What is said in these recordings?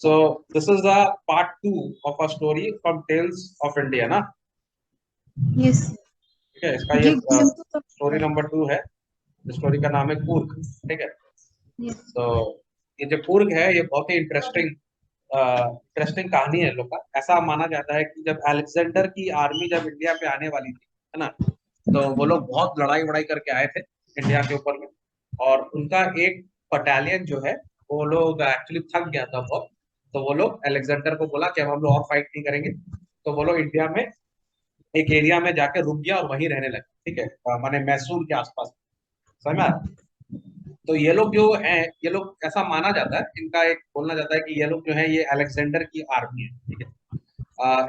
So this is the part two of a story from Tales of India ना. Yes. ठीक है, इसका ये ये गेम तो सब स्टोरी है। नंबर टू है। स्टोरी का नाम है कूर्ग। ठीक है, यस। तो ये जो कूर्ग है ये बहुत ही इंटरेस्टिंग कहानी है। लोग का ऐसा माना जाता है कि जब अलेक्जेंडर की आर्मी जब इंडिया पे आने वाली थी, है ना, तो वो लोग बहुत लड़ाई वड़ाई करके आए थे इंडिया के ऊपर में। और उनका एक बटालियन जो है, वो लोग एक्चुअली थक गया था बहुत। तो वो लोग अलेक्जेंडर को बोला कि अब हम लोग और फाइट नहीं करेंगे। तो वो लोग इंडिया में एक एरिया में जाके रुक गया और वहीं रहने लगे। ठीक है, माने मैसूर के आसपास। समझ में आया? तो ये लोग जो हैं, ये लोग ऐसा माना जाता है, इनका एक बोलना जाता है कि ये लोग जो है ये अलेक्जेंडर की आर्मी है। ठीक है,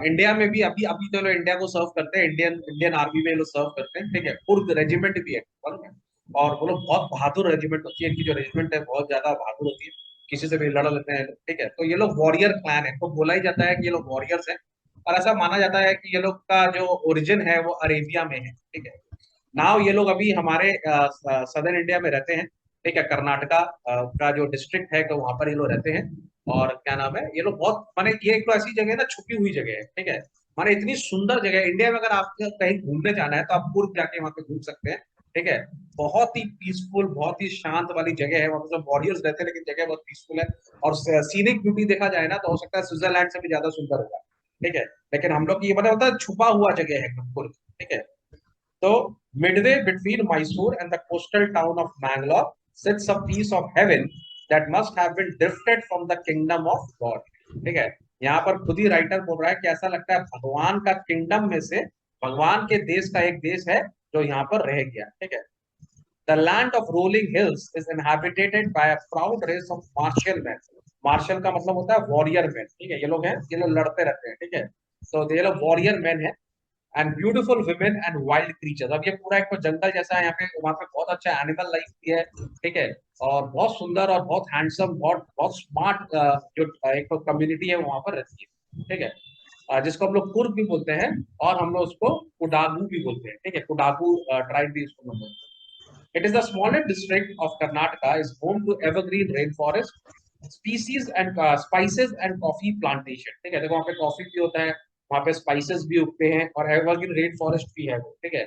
इंडिया में भी अभी अभी तो लोग इंडिया को सर्व करते हैं, इंडियन इंडियन आर्मी में ये लोग सर्व करते हैं। ठीक है, कुर्द रेजिमेंट भी है, मालूम है? और वो लोग बहुत बहादुर रेजिमेंट होती है, इनकी जो रेजिमेंट है बहुत ज्यादा बहादुर होती है, किसी से भी लड़ लेते हैं। ठीक है, तो ये लोग वॉरियर क्लैन है, तो बोला ही जाता है कि ये लोग वॉरियर्स हैं। और ऐसा माना जाता है कि ये लोग का जो ओरिजिन है वो अरेबिया में है। ठीक है, नाउ ये लोग अभी हमारे सदर्न इंडिया में रहते हैं। ठीक है, कर्नाटका का जो डिस्ट्रिक्ट है तो वहां पर ये लोग रहते हैं। और क्या नाम है, ये लोग बहुत माने ये एक तो ऐसी जगह है ना, छुपी हुई जगह है। ठीक है, माने इतनी सुंदर जगह है इंडिया में, अगर आपको कहीं घूमने जाना है तो आप पूर्व जाके वहां पे घूम सकते हैं। ठीक है, बहुत ही पीसफुल, बहुत ही शांत वाली जगह है। वहां पे सब वॉरियर्स रहते हैं, लेकिन जगह बहुत पीसफुल है। और सीनिक ब्यूटी देखा जाए ना, तो हो सकता है स्विट्जरलैंड से भी ज्यादा सुंदर होगा। ठीक है, लेकिन हम लोग की ये मतलब होता है छुपा हुआ जगह है कुर्ग। ठीक है, so, midway between Mysore and the coastal town of Mangalore sits a piece of heaven that must have been drifted from the kingdom of God. ठीक है, यहाँ पर खुद ही राइटर बोल रहा है कि ऐसा लगता है भगवान का किंगडम में से, भगवान के देश का एक देश है जो यहाँ पर रह गया। ठीक है, the land of rolling hills is inhabited by a proud race of martial man. Martial का मतलब होता है वॉरियर मैन। ठीक है, ये लोग हैं, ये लोग लड़ते रहते हैं। ठीक है, तो ये लोग वॉरियर मैन है। And beautiful women and wild creatures. अब ये पूरा एक तो जंगल जैसा है यहाँ पे, वहाँ पे बहुत अच्छा एनिमल लाइफ भी है। ठीक है, और बहुत सुंदर और बहुत हैंडसम, बहुत बहुत स्मार्ट जो एक तो कम्युनिटी है वहाँ पर रहती है। ठीक है, जिसको हम लोग कुर्ग भी बोलते हैं, और हम लोग उसको कुडागू भी बोलते हैं। ठीक है, कुडागू ट्राइब भी इसको हम बोलते हैं। It is the smallest district of Karnataka, is home to evergreen rainforest, species and spices and coffee plantation. ठीक है, देखो वहाँ पे कॉफी भी होता है, वहाँ पे स्पाइसेस भी उगते हैं, और एवरग्रीन रेन फॉरेस्ट भी है वो। ठीक है,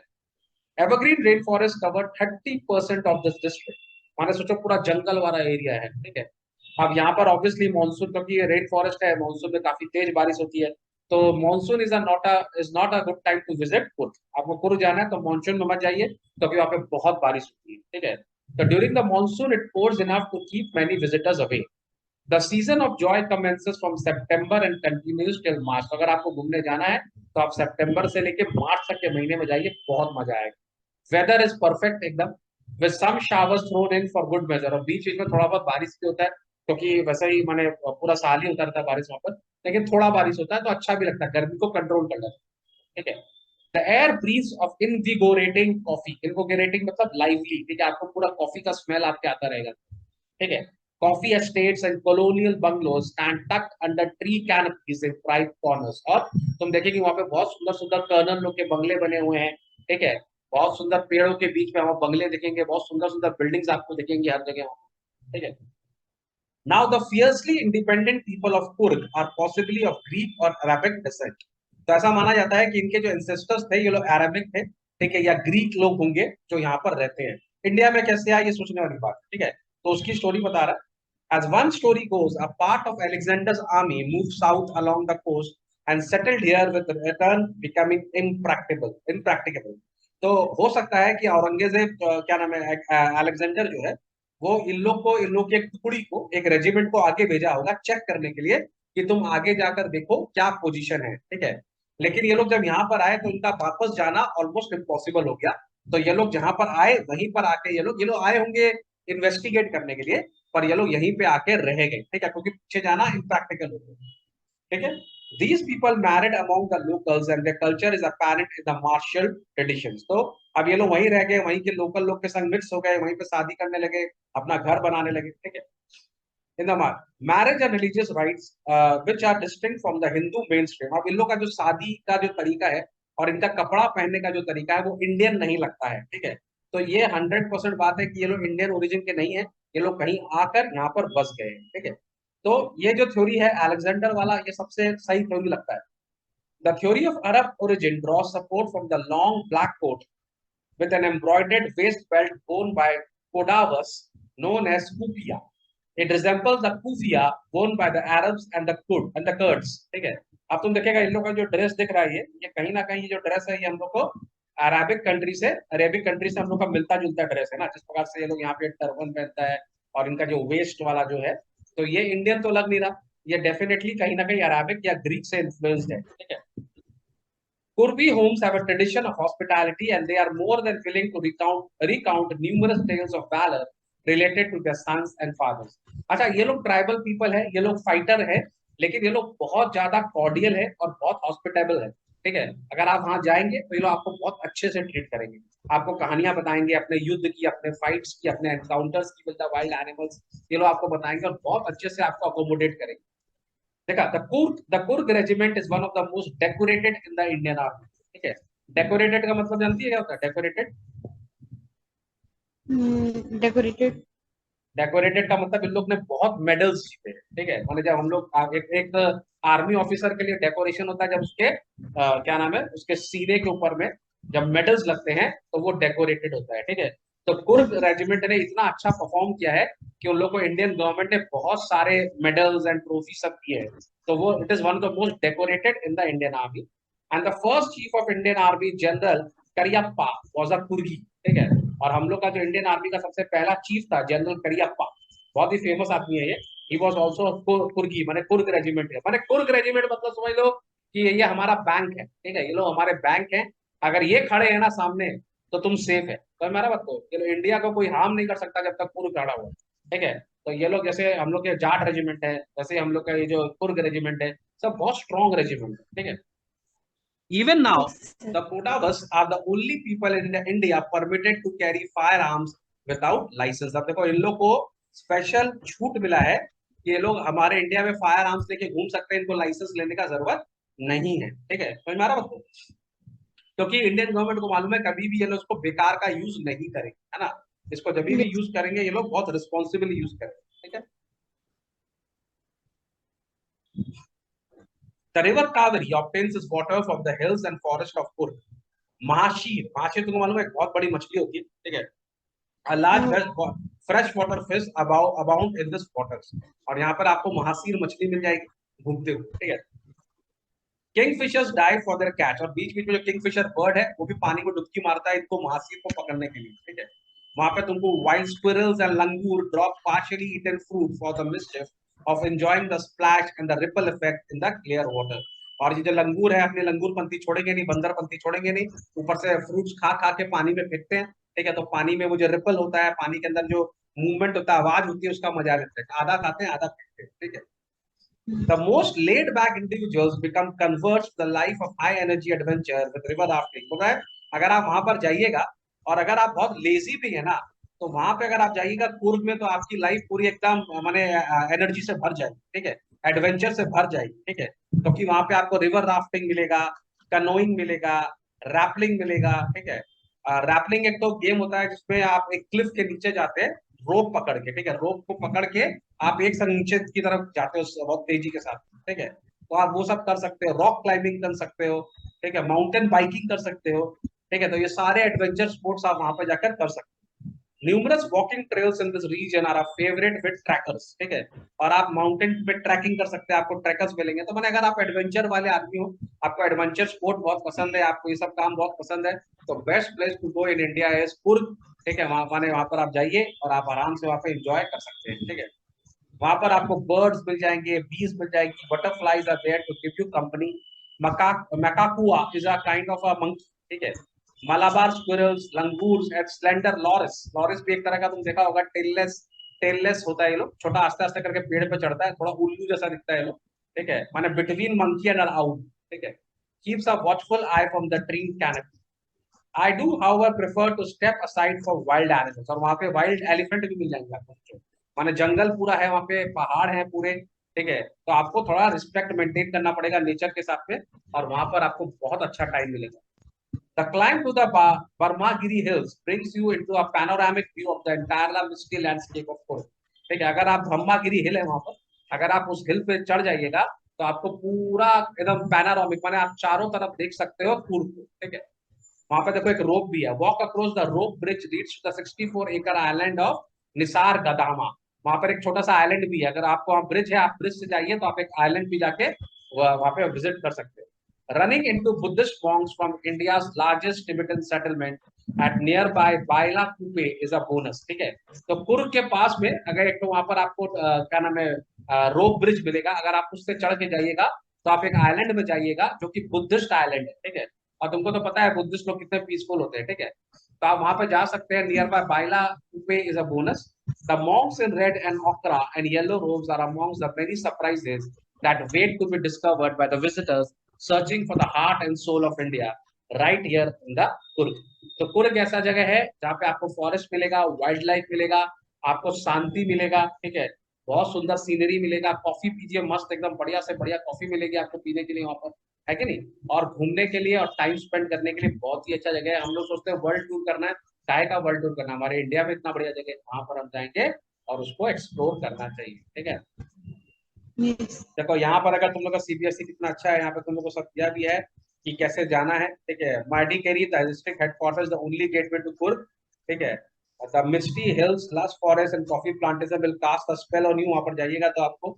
evergreen rain forest cover 30% of this district. माने सोचो पूरा जंगल वाला एरिया है। ठीक है, अब यहाँ पर ऑब्वियसली मानसून, क्योंकि ये रेन फॉरेस्ट है, मानसून में काफी तेज बारिश होती है। तो monsoon is not a good time to visit Coorg. आपको कुर्ग जाना है तो मानसून में मत जाइए, क्योंकि वहाँ पे बहुत बारिश होती है। ठीक है, तो during the monsoon it pours enough to keep many visitors away. The season of joy commences from September and continues till March. तो अगर आपको घूमने जाना है तो आप सितंबर से लेके मार्च तक के महीने में जाइए, बहुत मजा आएगा। वेदर इज परफेक्ट एकदम, with some showers thrown in for good measure. और बीच बीच में थोड़ा बहुत बारिश भी होता है, क्योंकि वैसे ही मैंने पूरा साल ही होता रहता है बारिश वहां पर, लेकिन थोड़ा बारिश होता है तो अच्छा भी लगता है, गर्मी को कंट्रोल कर लेता है। ठीक है, the air breeze of invigorating coffee. Invigorating मतलब लाइवली। ठीक है, आपको पूरा कॉफी का स्मेल आपके आता रहेगा। ठीक है, coffee estates and colonial bungalows stand tuck under tree canopies in private corners. और तुम देखेंगे वहां पे बहुत सुंदर सुंदर कर्नल लोग के बंगले बने हुए हैं। ठीक है, बहुत सुंदर पेड़ों के बीच में वहां बंगले दिखेंगे, बहुत सुंदर सुंदर बिल्डिंग्स आपको दिखेंगी हर जगह वहाँ। ठीक है, now the fiercely independent people of Coorg are possibly of Greek और अरेबिक डिसेंट। तो ऐसा माना जाता है कि इनके जो एंसेस्टर्स थे ये लोग अरेबिक थे। ठीक है, या ग्रीक लोग होंगे जो यहाँ पर रहते हैं। इंडिया में कैसे आए ये सोचने वाली बात। ठीक है, तो उसकी स्टोरी बता रहा है। As one story goes, a part of Alexander's army moved south along the coast and settled here with the return becoming impracticable. तो हो सकता है कि औरंगजेब क्या नाम है, अलेक्जेंडर जो है, वो इन लोग की एक टुकड़ी को, एक रेजिमेंट को आगे भेजा होगा चेक करने के लिए कि तुम आगे जाकर देखो क्या पोजीशन है। ठीक है, लेकिन ये लोग जब यहाँ पर आए तो इनका वापस जाना ऑलमोस्ट इम्पॉसिबल हो गया। तो ये लोग जहां पर आए वहीं पर आके ये लोग आए होंगे इन्वेस्टिगेट करने के लिए, पर ये लोग यहीं पे आके रह गए। ठीक है, क्योंकि पीछे जाना इम्प्रैक्टिकल हो गया। ठीक है, these people married among the locals and their culture is apparent in the martial traditions. तो अब ये लोग वहीं रह गए, वहीं के लोकल लोग के संग मिक्स हो गए, वहीं पे शादी करने लगे, अपना घर बनाने लगे। ठीक है, in the marriage and religious rites which are distinct from the Hindu mainstream. अब इन लोग का जो शादी का जो तरीका है और इनका कपड़ा पहनने का जो तरीका है वो इंडियन नहीं लगता है। ठीक है, तो ये 100% बात है कि ये लोग इंडियन ओरिजिन के नहीं है। ये लोग कहीं आकर यहाँ पर बस गए हैं, ठीक है। तो ये जो थ्योरी है अलेक्जेंडर वाला, ये सबसे सही थ्योरी लगता है। The theory of Arab origin draw support from the long black coat with an embroidered waist belt worn by Kodavas known as kufia. It resembles the kufia worn by the Arabs and the Kurds. ठीक है। अब तुम देखेगा इन लोग का जो dress दिख रहा है ये कहीं ना कहीं ये जो ड्रेस है ये हम लोग को अरेबिक कंट्री से हम लोग का मिलता जुलता ड्रेस है ना, जिस प्रकार से ये लोग यहाँ पे टर्बन पहनता है और इनका जो वेस्ट वाला जो है, तो ये इंडियन तो लग नहीं रहा, ये डेफिनेटली कहीं ना कहीं अरेबिक या ग्रीक से इन्फ्लुएंस्ड है, ठीक है। Kurbi homes have a tradition of hospitality and they are more than willing to recount numerous tales of valor related to their sons and fathers. अच्छा, ये लोग ट्राइबल पीपल है, ये लोग फाइटर है, लेकिन ये लोग बहुत ज्यादा कॉर्डियल है और बहुत हॉस्पिटेबल है, ठीक है। अगर आप वहां जाएंगे तो ये लोग आपको बहुत अच्छे से ट्रीट करेंगे, आपको कहानियां बताएंगे अपने युद्ध की, अपने फाइट्स की, अपने एनकाउंटर्स की विद द वाइल्ड एनिमल्स, ये लोग आपको बताएंगे और बहुत अच्छे से आपको अकोमोडेट करेंगे। देखा, the Coorg regiment is one of the most decorated in the Indian army, ठीक है। डेकोरेटेड का मतलब जानती है क्या होता है डेकोरेटेड? डेकोरेटेड। डेकोरेटेड का मतलब इन लोग ने बहुत मेडल्स जीते हैं, ठीक है। माने जब हम लोग एक आर्मी ऑफिसर के लिए डेकोरेशन होता है, जब उसके क्या नाम है, उसके सीने के ऊपर में जब मेडल्स लगते हैं तो वो डेकोरेटेड होता है, ठीक है। तो कुर्ग रेजिमेंट ने इतना अच्छा परफॉर्म किया है कि उन लोग को इंडियन गवर्नमेंट ने बहुत सारे मेडल्स एंड ट्रॉफी सब दिए हैं, तो वो it is one of the most decorated in the Indian army. And the first chief of Indian army general Cariappa was a Coorgi, ठीक है। और हम लोग का जो इंडियन आर्मी का सबसे पहला चीफ था जनरल करियप्पा, बहुत ही फेमस आदमी है ये। ही वाज आल्सो कुर्गी, माने कुर्ग रेजिमेंट है, माने कुर्ग रेजिमेंट मतलब समझ लो कि ये हमारा बैंक है, ठीक है। ये लोग हमारे बैंक हैं, अगर ये खड़े हैं ना सामने तो तुम सेफ है। तो मेरा बात को, ये लोग इंडिया को कोई हार्म नहीं कर सकता जब तक कुर्ग खड़ा हुआ है, ठीक है। तो ये लोग जैसे हम लोग के जाट रेजिमेंट है, जैसे हम लोग का ये जो कुर्ग रेजिमेंट है, सब बहुत स्ट्रॉन्ग रेजिमेंट है, ठीक है। Even now, yes sir. the Kodavas are the only people in India permitted to carry firearms without license. अब देखो इन लोग को स्पेशल छूट मिला है कि ये लोग हमारे इंडिया में फायर आर्म्स लेके घूम सकते हैं, इनको लाइसेंस लेने का जरूरत नहीं है, ठीक है। तो हमारा मतलब, क्योंकि इंडियन गवर्नमेंट को मालूम है कभी भी ये लोग इसको बेकार का यूज नहीं करेंगे, है ना। इसको जब भी यस। यूज करेंगे ये लोग बहुत रिस्पॉन्सिबली यूज करेंगे, ठीक है। The river Kaveri obtains its water from the hills and forest of Kurg. महाशीर, महाशीर तुमको मालूम है एक बहुत बड़ी मछली होती है, ठीक है। A large fresh water fish abound in this waters. और यहाँ पर आपको महाशीर मछली मिल जाएगी घूमते हुए, ठीक है। Kingfishers dive for their catch, और बीच बीच में जो किंगफिशर बर्ड है वो भी पानी में डुबकी मारता है इनको महाशीर को पकड़ने के लिए, ठीक है। वहां पे तुमको wild squirrels and langur drop partially eaten fruit for the mischief of enjoying the splash and the ripple effect in the clear water. और ये जो लंगूर है अपने लंगूर पंथी छोड़ेंगे नहीं, बंदर पंथी छोड़ेंगे नहीं, ऊपर से फ्रूट्स खा खा के पानी में फेंकते हैं, ठीक है। तो पानी में वो जो रिपल होता है, पानी के अंदर जो मूवमेंट होता है, आवाज होती है, उसका मजा लेते हैं, आधा खाते हैं आधा फेंकते हैं, ठीक है। The most laid back individuals become converts to the life of high energy adventure with river rafting. बोल रहा है अगर आप वहां पर जाइएगा और अगर आप बहुत लेजी भी है ना, तो वहां पे अगर आप जाइएगा कुर्ग में, तो आपकी लाइफ पूरी एकदम माने एनर्जी से भर जाएगी, ठीक है। एडवेंचर से भर जाएगी, ठीक है। क्योंकि वहां पे आपको रिवर राफ्टिंग मिलेगा, कनोइंग मिलेगा, रैपलिंग मिलेगा, ठीक है। रैपलिंग एक तो गेम होता है जिसमें आप एक क्लिफ के नीचे जाते हैं रोप पकड़ के, ठीक है। रोप को पकड़ के आप एक संग नीचे की तरफ जाते हो बहुत तेजी के साथ, ठीक है। तो आप वो सब कर सकते हो, रॉक क्लाइंबिंग कर सकते हो, ठीक है, माउंटेन बाइकिंग कर सकते हो, ठीक है। तो ये सारे एडवेंचर स्पोर्ट्स आप वहां पर जाकर कर सकते हो। Numerous walking trails in this region are favourite with trekkers, ठीक है। और आप माउंटेन पे ट्रैकिंग कर सकते हैं, आपको ट्रैकर्स मिलेंगे। तो मैंने, अगर आप एडवेंचर वाले आदमी हो, आपको एडवेंचर स्पोर्ट बहुत पसंद है, आपको ये सब काम बहुत पसंद है, तो best place to go in India is Coorg, ठीक है। वहां पर आप जाइए और आप आराम से वहां पे एंजॉय कर सकते हैं, ठीक है। वहां पर आपको बर्ड्स मिल जाएंगे, बीज मिल जाएगी, butterflies are there to give you company. Macaque is a kind of a monkey, ठीक है। Malabar squirrels, langurs and slender loris, loris भी एक तरह का तुम देखा होगा, टेललेस होता है ये लोग, छोटा आस्ते आस्ते करके पेड़ पे चढ़ता है, थोड़ा उल्लू जैसा दिखता है ये लोग, ठीक है। माने बिटवीन मंकी एंड आउल, ठीक है। Keeps a watchful eye from the tree canopy. I do however prefer to step aside for wild animals, और वहां पे वाइल्ड एलिफेंट भी मिल जाएंगे आपको, माने जंगल पूरा है वहां पे, पहाड़ है पूरे, ठीक है। तो आपको थोड़ा रिस्पेक्ट मेंटेन करना पड़ेगा नेचर के साथ में, और वहां पर आपको बहुत अच्छा टाइम मिलेगा। The climb to the Barmagiri Hills brings you into a panoramic view of the entire misty landscape of Kurg. ठीक है, अगर आप ब्रह्मागिरी हिल है वहां पर, अगर आप उस हिल पे चढ़ जाइएगा तो आपको पूरा एकदम पैनारोमिक, माने आप चारों तरफ देख सकते हो कुर्ग को। ठीक है, वहां पे देखो एक रोप भी है, walk across the rope bridge leads to the 64 acre island of Nisar गदामा। वहां पर एक छोटा सा आइलैंड भी है, अगर आपको वहां ब्रिज है, आप ब्रिज से जाइए तो आप एक आइलैंड भी जाके वहां पे विजिट कर सकते हैं। Running into Buddhist monks from India's largest Tibetan settlement at nearby Baila Kupe is a bonus। ठीक है, तो कुर्ग के पास में अगर एक तो वहां पर आपको क्या नाम है रोप ब्रिज मिलेगा, अगर आप उससे चढ़ के जाइएगा तो आप एक आइलैंड में जाइएगा जो कि बुद्धिस्ट आइलैंड है। ठीक है, और तुमको तो पता है बुद्धिस्ट लोग कितने पीसफुल होते हैं। ठीक है, तो आप वहां पे जा सकते हैं। Nearby Bylakuppe is a bonus. The monks in red and ochre and yellow robes are amongst the many surprises that wait to be discovered by the visitors searching for the heart and soul of India right here in the Coorg. तो कुर्ग ऐसा जगह है जहाँ पे आपको forest मिलेगा, wild life मिलेगा, आपको शांति मिलेगा। ठीक है, बहुत सुंदर सीनरी मिलेगा, कॉफी पीजिए मस्त एकदम बढ़िया से बढ़िया कॉफी मिलेगी आपको पीने के लिए वहां पर, है कि नहीं। और घूमने के लिए और टाइम स्पेंड करने के लिए बहुत ही अच्छा जगह है। हम लोग सोचते हैं वर्ल्ड टूर करना है, काय का वर्ल्ड टूर करना, हमारे इंडिया में इतना बढ़िया जगह है, वहां पर हम जाएंगे और उसको एक्सप्लोर करना चाहिए। ठीक है, Yes. देखो यहाँ पर अगर तुम लोग का सीबीएसई कितना अच्छा है, यहाँ पे तुम लोग को सब दिया भी है कि कैसे जाना है। ठीक है, Madikeri the district headquarters the only gateway to Coorg. ठीक है, the misty hills lush forest and coffee plantation will cast a spell on you. वहां पर जाइएगा तो आपको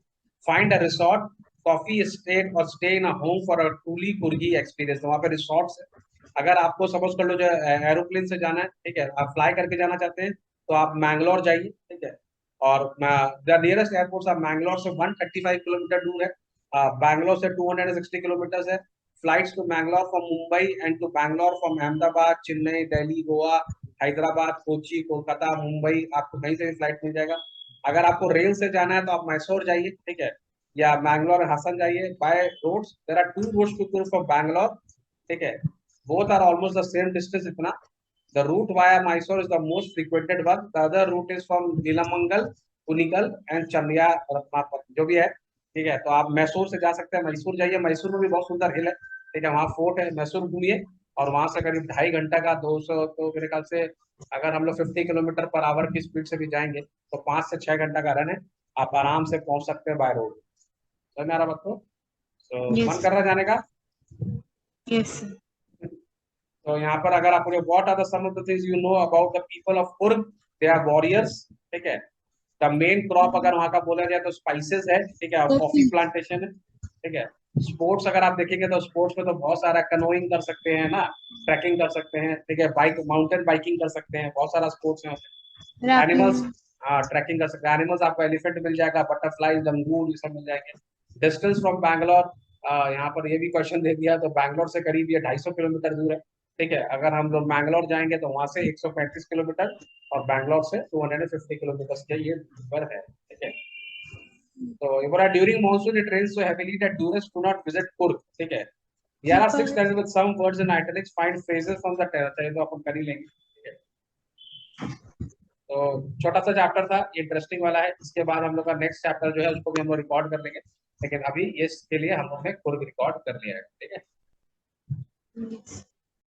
find a resort, coffee estate और stay in a home for a truly Coorgi experience. वहां पे रिसोर्ट्स है, अगर आपको सपोज कर लो जो एरोप्लेन से जाना है, ठीक है, आप फ्लाई करके जाना चाहते हैं तो आप मैंगलोर जाइए। ठीक है, और the nearest airport of Mangalore से 135 किलोमीटर दूर है, बैंगलोर से 260 किलोमीटर है। Flights to Mangalore from Mumbai and to Bangalore from Ahmedabad, Chennai, Delhi, Goa, Hyderabad, Kochi, Kolkata, Mumbai, आपको कहीं से भी फ्लाइट मिल जाएगा। अगर आपको रेल से जाना है तो आप मैसूर जाइए। ठीक है, या मैंगलोर हसन जाइए। By roads there are two roads to Coorg from Bangalore. ठीक है, both are almost the same distance इतना। The route via Mysore is the most frequented one. The other route is from Neelamangal, Unikal and Chandiya Ratnapur जो भी है। ठीक है, तो आप मैसूर से जा सकते हैं, मैसूर जाइए। मैसूर में भी बहुत सुंदर हिल है। ठीक है, वहाँ फोर्ट है, मैसूर घूमिए। और वहां से करीब 2.5 घंटा का 200, तो मेरे ख्याल से अगर हम लोग 50 किलोमीटर पर आवर की स्पीड से भी जाएंगे तो 5 से 6 घंटा का रन है, आप आराम से पहुंच सकते हैं बाय रोड। समझ में आ रहा बात को? तो मन Yes. कर रहा है जाने का? Yes. तो यहाँ पर अगर आप what are the some of the things you know about the people of Coorg, they are warriors. ठीक है, द मेन क्रॉप अगर वहाँ का बोला जाए तो स्पाइसेस है। ठीक है, और कॉफी Coffee. प्लांटेशन है। ठीक है, स्पोर्ट्स अगर आप देखेंगे तो स्पोर्ट्स में तो बहुत सारा कनोइंग कर सकते हैं ना, ट्रैकिंग कर सकते हैं। ठीक है, बाइक माउंटेन बाइकिंग कर सकते हैं, बहुत सारा स्पोर्ट्स है। Animals, Rapping. हाँ ट्रैकिंग कर सकते हैं। एनिमल्स आपको एलिफेंट मिल जाएगा, बटरफ्लाई, लंगूर, ये सब मिल जाएंगे। डिस्टेंस फ्रॉम बैंगलोर, यहाँ पर ये भी क्वेश्चन दे दिया, तो बैंगलोर से करीब ये 250 किलोमीटर दूर है। ठीक है, अगर हम लोग मैंगलोर जाएंगे तो वहां से 135 किलोमीटर, और बैंगलोर से 250 किलोमीटर के ये दूर है। ठीक है, तो ये बोला during monsoon it rains so heavily that tourist do not visit Coorg. ठीक है, यार six People. Tense with some words in italics find phrases from the terrace, तो अपन कर ही लेंगे। ठीक है, तो छोटा सा चैप्टर था, इंटरेस्टिंग वाला है। इसके बाद हम लोग का नेक्स्ट चैप्टर जो है उसको भी हम लोग रिकॉर्ड कर लेंगे, लेकिन अभी इसके लिए हम लोग ने कुर्ग रिकॉर्ड कर लिया है। ठीक है। Yes.